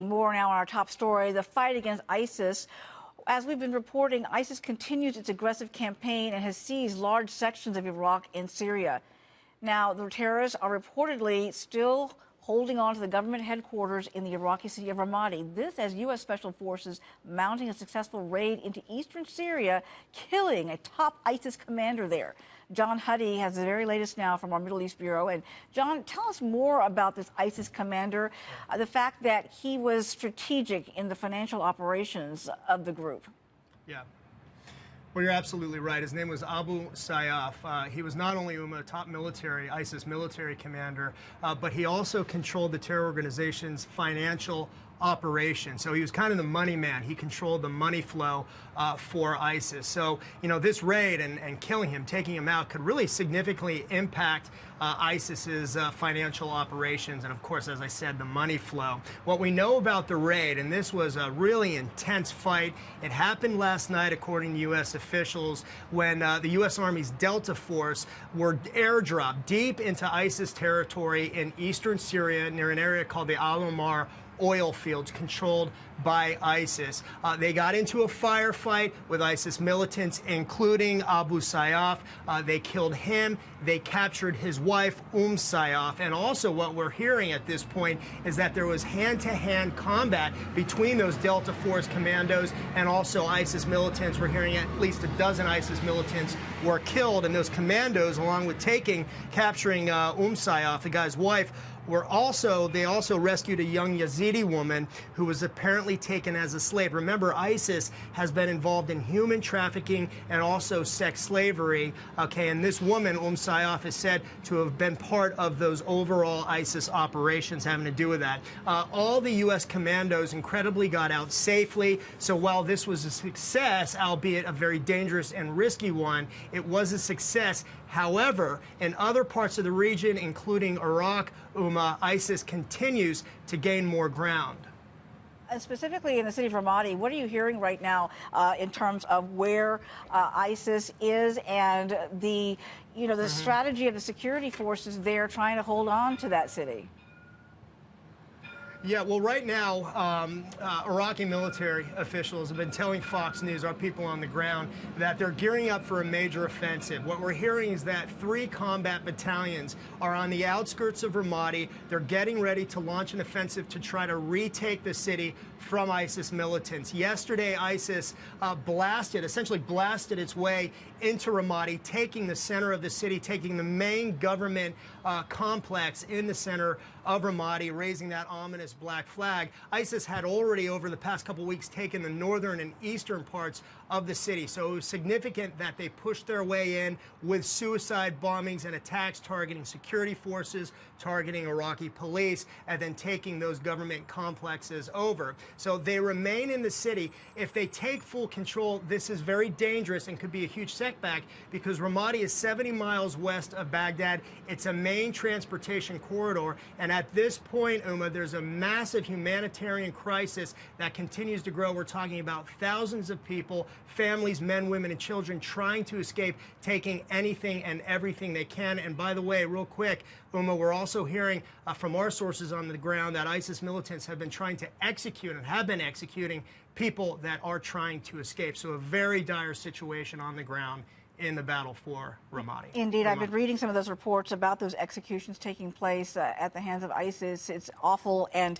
More now on our top story, the fight against ISIS. As we've been reporting, ISIS continues its aggressive campaign and has seized large sections of Iraq and Syria. Now, the terrorists are reportedly still holding on to the government headquarters in the Iraqi city of Ramadi. This as U.S. Special Forces mounting a successful raid into eastern Syria, killing a top ISIS commander there. John Huddy has the very latest now from our Middle East Bureau. And John, tell us more about this ISIS commander, the fact that he was strategic in the financial operations of the group. Yeah. Well, you're absolutely right. His name was Abu Sayyaf. He was not only a top ISIS military commander, but he also controlled the terror organization's financial operation. So he was kind of the money man. He controlled the money flow for ISIS. So, you know, this raid and killing him, taking him out, could really significantly impact ISIS's financial operations and, of course, as I said, the money flow. What we know about the raid, and this was a really intense fight, it happened last night, according to U.S. officials, when the U.S. Army's Delta Force were airdropped deep into ISIS territory in eastern Syria near an area called the Al-Omar oil fields controlled by ISIS. They got into a firefight with ISIS militants, including Abu Sayyaf. They killed him. They captured his wife, Sayyaf. And also what we're hearing at this point is that there was hand-to-hand combat between those Delta Force commandos and also ISIS militants. We're hearing at least a dozen ISIS militants were killed, and those commandos, along with capturing Sayyaf, the guy's wife, they also rescued a young Yazidi woman who was apparently taken as a slave. Remember, ISIS has been involved in human trafficking and also sex slavery. Okay, and this woman, Sayyaf, is said to have been part of those overall ISIS operations having to do with that. All the U.S. commandos incredibly got out safely. So while this was a success, albeit a very dangerous and risky one, it was a success. However, in other parts of the region, including Iraq, ISIS continues to gain more ground. Specifically in the city of Ramadi, what are you hearing right now in terms of where ISIS is and the strategy of the security forces there trying to hold on to that city? Yeah, well, right now, Iraqi military officials have been telling Fox News, our people on the ground, that they're gearing up for a major offensive. What we're hearing is that 3 combat battalions are on the outskirts of Ramadi. They're getting ready to launch an offensive to try to retake the city from ISIS militants. Yesterday, ISIS essentially blasted its way into Ramadi, taking the center of the city, taking the main government complex in the center of Ramadi, raising that ominous black flag. ISIS had already, over the past couple weeks, taken the northern and eastern parts of the city. So it was significant that they pushed their way in with suicide bombings and attacks targeting security forces, targeting Iraqi police, and then taking those government complexes over. So they remain in the city. If they take full control, this is very dangerous and could be a huge setback because Ramadi is 70 miles west of Baghdad. It's a main transportation corridor. And at this point, there's a massive humanitarian crisis that continues to grow. We're talking about thousands of people, families, men, women, and children trying to escape, taking anything and everything they can. And by the way, real quick, we're also hearing from our sources on the ground that ISIS militants have been trying to execute and have been executing people that are trying to escape. So a very dire situation on the ground in the battle for Ramadi. Indeed, I've been reading some of those reports about those executions taking place at the hands of ISIS. It's awful, and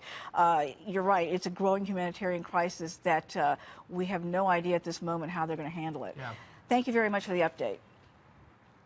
you're right, it's a growing humanitarian crisis that we have no idea at this moment how they're going to handle it. Yeah. Thank you very much for the update.